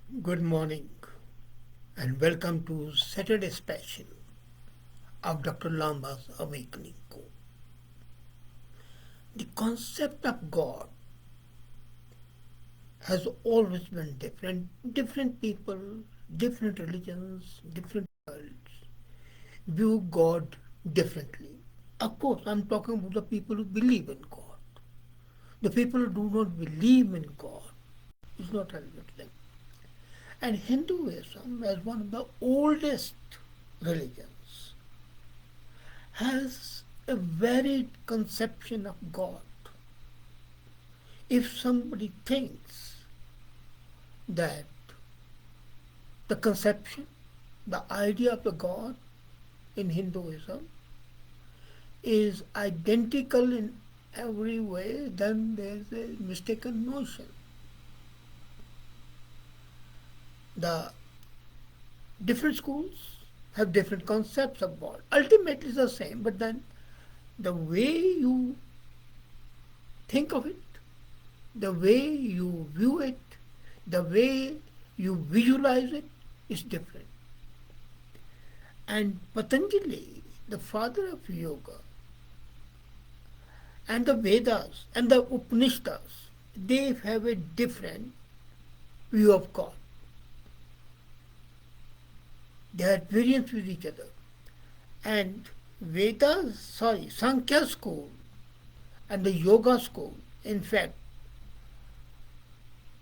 Good morning and welcome to Saturday special of Dr. Lamba's Awakening Code. The concept of God has always been different. Different people, different religions, different worlds view God differently. Of course, I'm talking about the people who believe in God. The people who do not believe in God is not relevant to them. And Hinduism, as one of the oldest religions, has a varied conception of God. If somebody thinks that the conception, the idea of the God in Hinduism is identical in every way, then there's a mistaken notion. The different schools have different concepts of God. Ultimately, it's the same, but then the way you think of it, the way you view it, the way you visualize it is different. And Patanjali, the father of yoga, and the Vedas and the Upanishads, they have a different view of God. They are at variance with each other. And Sankhya school and the yoga school, in fact,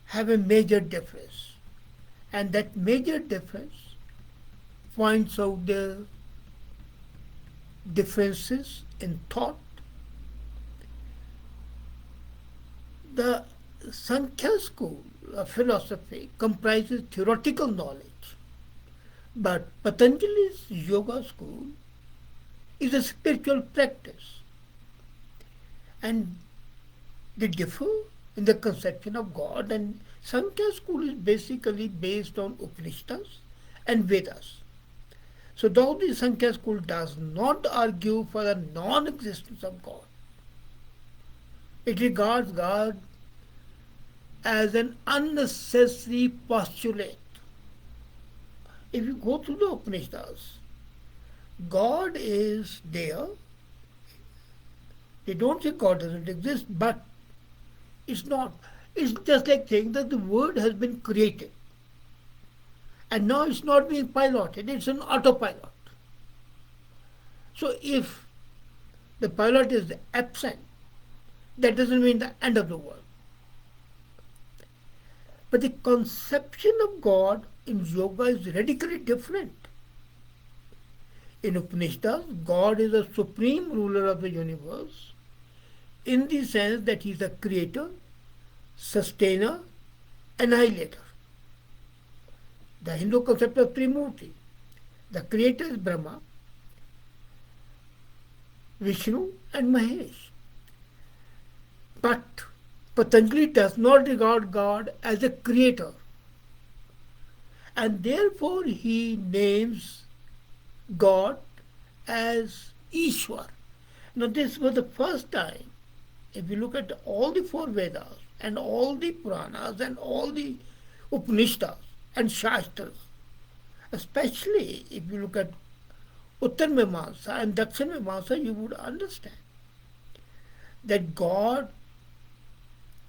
have a major difference. And that major difference points out the differences in thought. The Sankhya school of philosophy comprises theoretical knowledge, but Patanjali's yoga school is a spiritual practice, and they differ in the conception of God. And Sankhya school is basically based on Upanishads and Vedas. So though the Sankhya school does not argue for the non-existence of God, it regards God as an unnecessary postulate. If you go through the Upanishads, God is there. They don't say God doesn't exist, but it's not. It's just like saying that the world has been created and now it's not being piloted, it's an autopilot. So if the pilot is absent, that doesn't mean the end of the world. But the conception of God in yoga is radically different. In Upanishads, God is the supreme ruler of the universe in the sense that he is a creator, sustainer, annihilator. The Hindu concept of Trimurti. The creator is Brahma, Vishnu, and Mahesh. But Patanjali does not regard God as a creator, and therefore he names God as Ishwar. Now, this was the first time, if you look at all the four Vedas and all the Puranas and all the Upanishads and Shastras, especially if you look at Uttar Mimamsa and Dakshin Mimamsa, you would understand that God,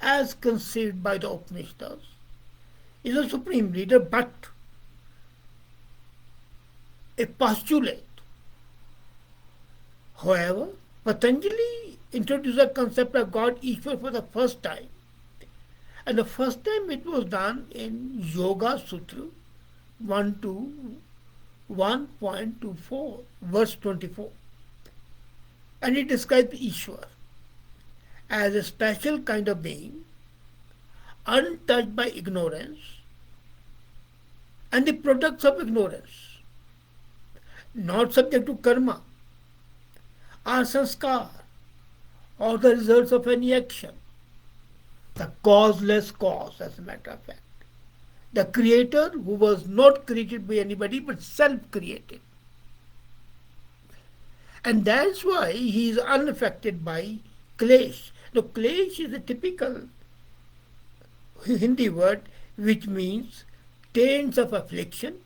as conceived by the Upanishads, is a supreme leader, but a postulate. However, Patanjali introduced the concept of God Ishwar for the first time. And the first time it was done in Yoga Sutra 1.24, verse 24. And it describes Ishwar as a special kind of being, untouched by ignorance and the products of ignorance, not subject to karma or sanskar or the results of any action. The causeless cause, as a matter of fact. The creator who was not created by anybody but self-created. And that's why he is unaffected by klesh. Now, klesh is a typical Hindi word which means stains of affliction,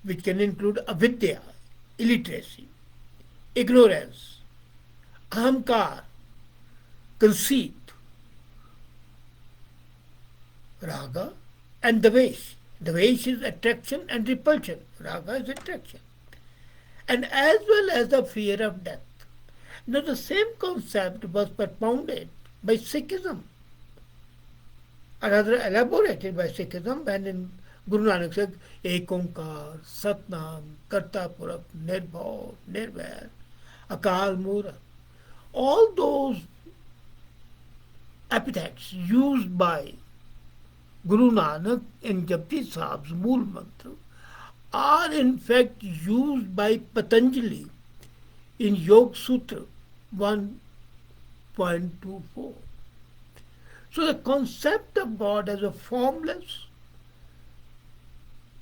which can include avidya, illiteracy, ignorance, ahamkar, conceit, raga, and dvesh. Dvesh is attraction and repulsion. Raga is attraction. And as well as the fear of death. Now the same concept was propounded by Sikhism, or rather elaborated by Sikhism, when in Guru Nanak said, Ek Onkar, Satnam, Karta Purak, Nirbhav, Nirvair, Akal Mura. All those epithets used by Guru Nanak in Japji Sahib's Mool Mantra are in fact used by Patanjali in Yoga Sutra 1.24. So the concept of God as a formless,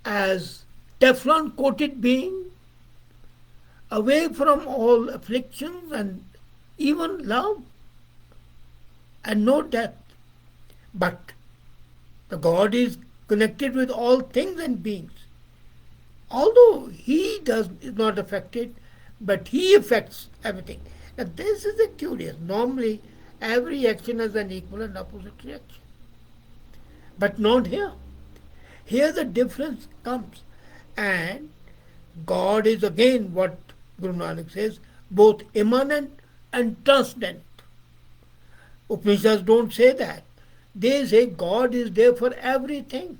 as Teflon coated being, away from all afflictions and even love, and no death. But the God is connected with all things and beings. Although He is not affected, but He affects everything. Now this is the curious. Normally, every action has an equal and opposite reaction. But not here. Here the difference comes. And God is again what Guru Nanak says, both immanent and transcendent. Upanishads don't say that. They say God is there for everything.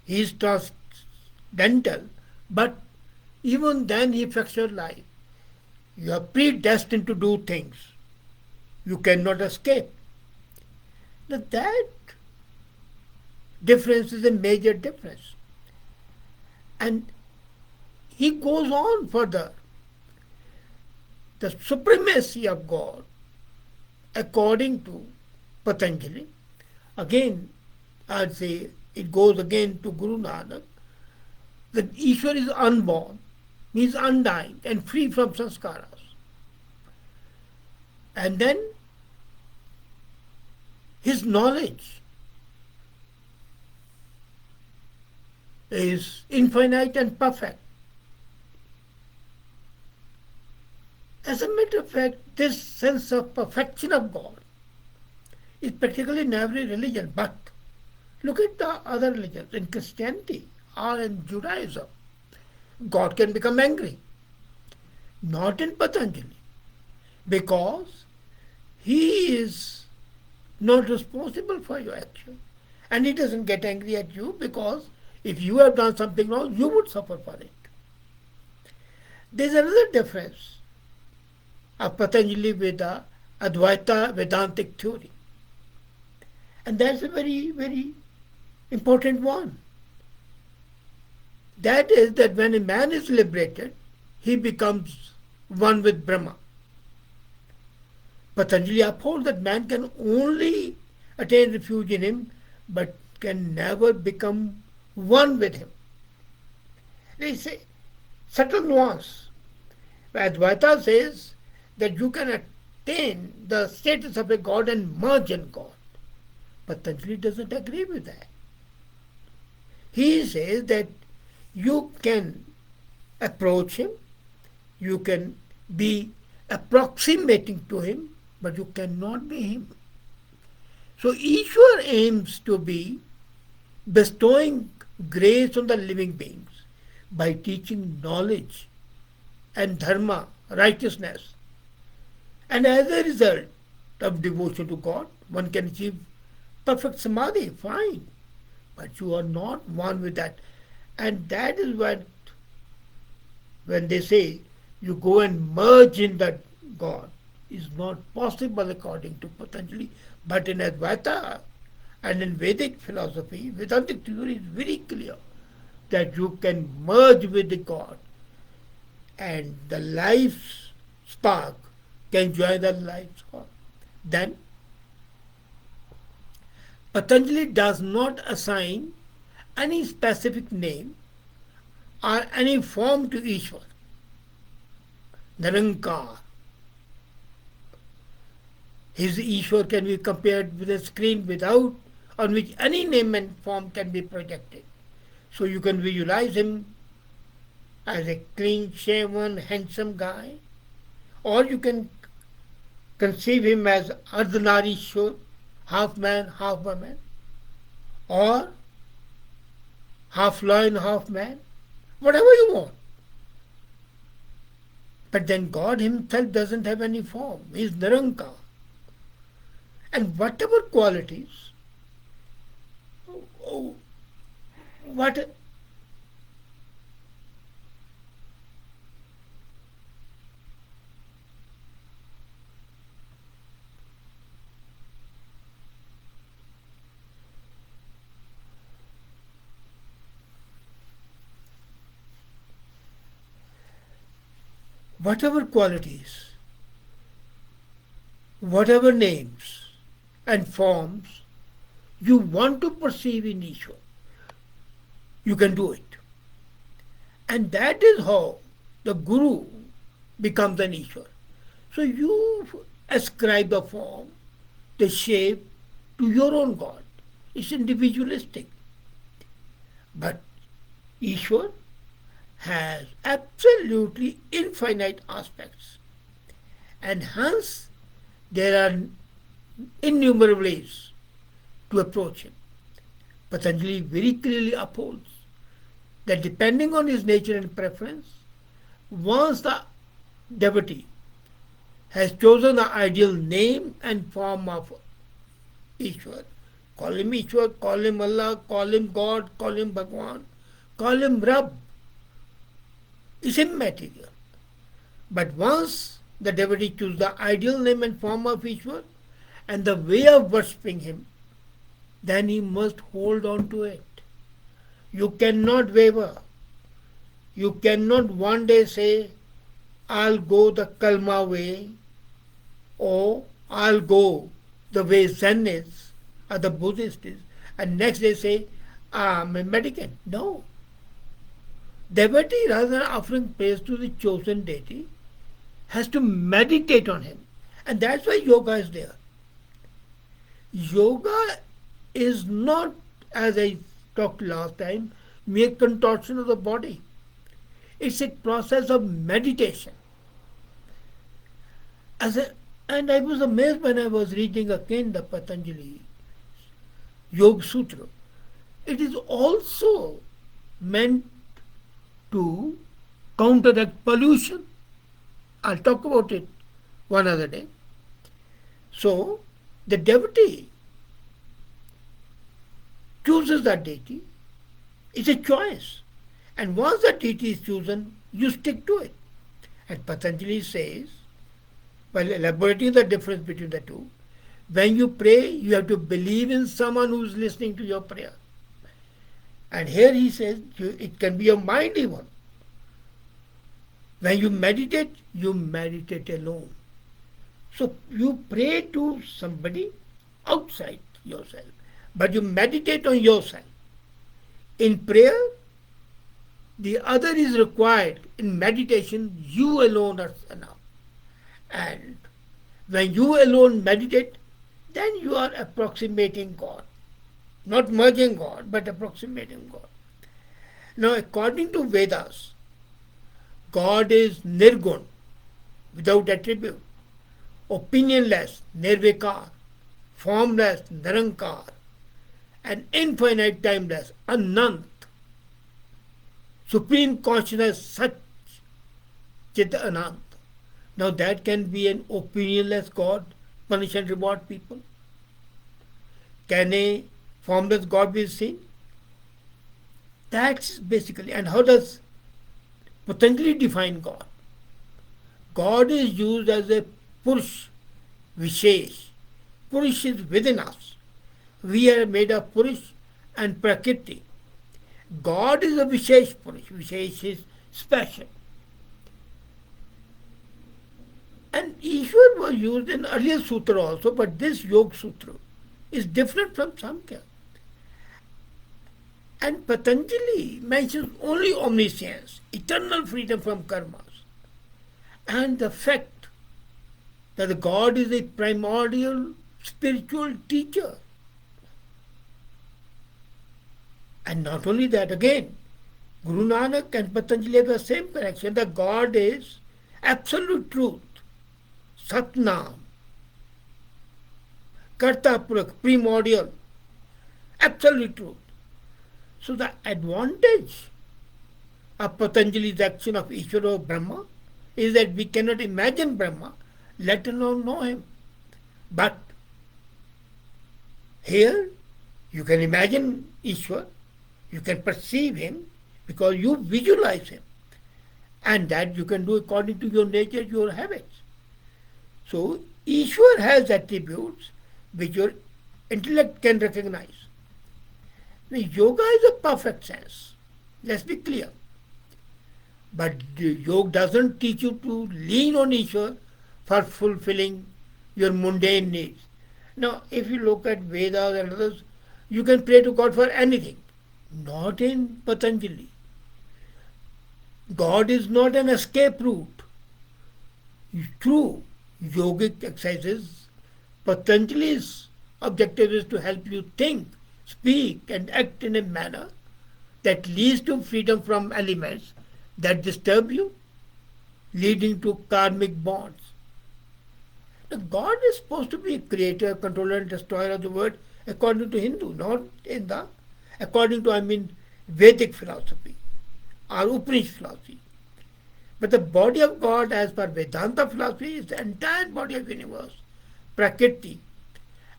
He is transcendental, but even then He affects your life. You are predestined to do things. You cannot escape. Now that difference is a major difference. And he goes on further. The supremacy of God, according to Patanjali, again, I'd say it goes again to Guru Nanak, that Ishwar is unborn, he is undying and free from sanskaras. And then his knowledge is infinite and perfect. As a matter of fact, this sense of perfection of God is practically in every religion. But look at the other religions. In Christianity or in Judaism, God can become angry. Not in Patanjali. Because He is not responsible for your action. And He doesn't get angry at you because if you have done something wrong, you would suffer for it. There is another difference of Patanjali with the Advaita Vedantic theory. And that's a very, very important one. That is that when a man is liberated, he becomes one with Brahma. Patanjali upholds that man can only attain refuge in him, but can never become one with him. They say subtle nuance. Advaita says that you can attain the status of a God and merge in God. Patanjali doesn't agree with that. He says that you can approach Him, you can be approximating to Him, but you cannot be Him. So Ishwar aims to be bestowing grace on the living beings by teaching knowledge and dharma, righteousness. And as a result of devotion to God, one can achieve perfect samadhi, fine. But you are not one with that. And that is what, when they say you go and merge in that God, is not possible according to Patanjali. But in Advaita and in Vedic philosophy, Vedantic theory is very clear that you can merge with the God and the life spark can join the life spark. Then Patanjali does not assign any specific name or any form to Ishwar. Narankar. His Ishwar can be compared with a screen without on which any name and form can be projected. So you can visualize him as a clean shaven, handsome guy, or you can conceive him as Ardhanarishwar, half man, half woman, or half lion, half man, whatever you want. But then God himself doesn't have any form. He is Nirankar. And whatever qualities, what whatever qualities, whatever names and forms you want to perceive in Ishwar, you can do it. And that is how the Guru becomes an Ishwar. So you ascribe the form, the shape to your own God. It's individualistic. But Ishwar has absolutely infinite aspects. And hence there are innumerable ways to approach him. Patanjali very clearly upholds that depending on his nature and preference, once the devotee has chosen the ideal name and form of Ishwar, call him Ishwar, call him Allah, call him God, call him Bhagwan, call him Rab, is immaterial. But once the devotee chooses the ideal name and form of Ishwar and the way of worshipping him, then he must hold on to it. You cannot waver. You cannot one day say, I'll go the Kalma way, or I'll go the way Zen is, or the Buddhist is, and next day say, I'm a mendicant. No. Devotee, rather than offering praise to the chosen deity, has to meditate on him. And that's why yoga is there. Yoga is not, as I talked last time, mere contortion of the body. It's a process of meditation. And I was amazed when I was reading again the Patanjali Yoga Sutra. It is also meant to counteract pollution. I'll talk about it one other day. So, the devotee chooses that deity. It's a choice. And once that deity is chosen, you stick to it. And Patanjali says, while elaborating the difference between the two, when you pray, you have to believe in someone who is listening to your prayer. And here he says, it can be your mind even. When you meditate alone. So you pray to somebody outside yourself, but you meditate on yourself. In prayer, the other is required. In meditation, you alone are enough. And when you alone meditate, then you are approximating God. Not merging God, but approximating God. Now, according to Vedas, God is nirgun, without attribute, opinionless, nirvikar, formless, nirankar, and infinite timeless, anant, supreme consciousness, Sach, Chit Anant. Now that can be an opinionless God, punish and reward people. Can a formless God be seen? That's basically, and how does Patanjali define God? God is used as a Purush, Vishesh. Purush is within us. We are made of Purush and Prakriti. God is a Vishesh Purush. Vishesh is special. And Ishwar was used in earlier sutra also, but this Yoga Sutra is different from Samkhya. And Patanjali mentions only omniscience, eternal freedom from karmas, and the fact that God is a primordial spiritual teacher. And not only that, again, Guru Nanak and Patanjali have the same connection. The God is absolute truth, Satnam, Karta Purak, primordial, absolute truth. So the advantage of Patanjali's action of Ishwar or Brahma is that we cannot imagine Brahma, let alone know him. But here you can imagine Ishwar, you can perceive him because you visualize him. And that you can do according to your nature, your habits. So Ishwar has attributes which your intellect can recognize. Now, yoga is a perfect sense. Let's be clear. But yoga doesn't teach you to lean on Ishwar for fulfilling your mundane needs. Now, if you look at Vedas and others, you can pray to God for anything. Not in Patanjali. God is not an escape route. Through yogic exercises, Patanjali's objective is to help you think, speak, and act in a manner that leads to freedom from elements that disturb you, leading to karmic bonds. Now, God is supposed to be a creator, controller, and destroyer of the world according to Hindu, not in the according to Vedic philosophy or Upanishad philosophy. But the body of God, as per Vedanta philosophy, is the entire body of the universe, Prakriti,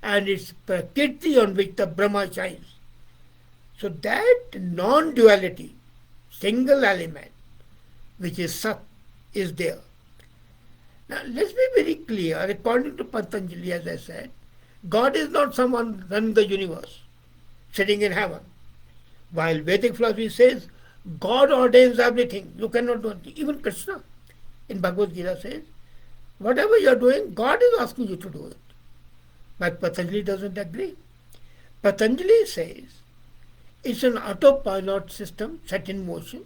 and it's Prakriti on which the Brahma shines. So that non-duality, single element, which is Sat, is there. Now let's be very clear, according to Patanjali, as I said, God is not someone running the universe, sitting in heaven. While Vedic philosophy says God ordains everything, you cannot do anything. Even Krishna in Bhagavad Gita says, whatever you are doing, God is asking you to do it. But Patanjali doesn't agree. Patanjali says it's an autopilot system set in motion,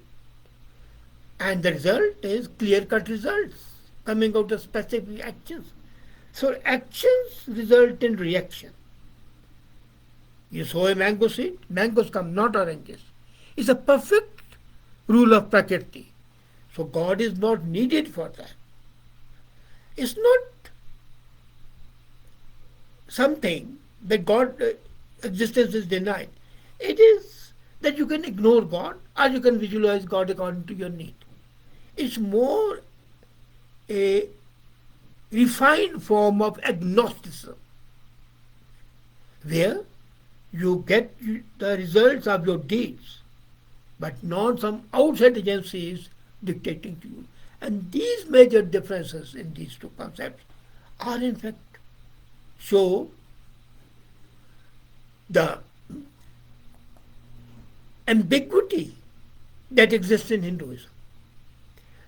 and the result is clear-cut results coming out of specific actions. So actions result in reaction. You sow a mango seed, mangoes come, not oranges. It's a perfect rule of Prakriti. So God is not needed for that. It's not something that God existence is denied. It is that you can ignore God or you can visualize God according to your need. It's more a refined form of agnosticism where you get the results of your deeds, but not some outside agencies dictating to you. And these major differences in these two concepts are in fact show the ambiguity that exists in Hinduism.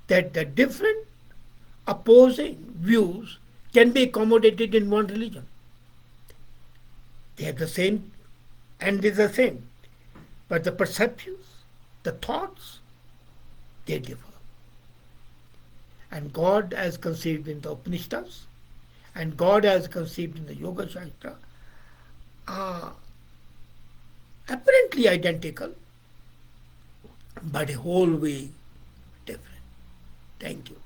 That the different opposing views can be accommodated in one religion. They have the same end is the same. But the perceptions, the thoughts, they differ. And God as conceived in the Upanishads and God as conceived in the Yoga Shastra are apparently identical, but a whole way different. Thank you.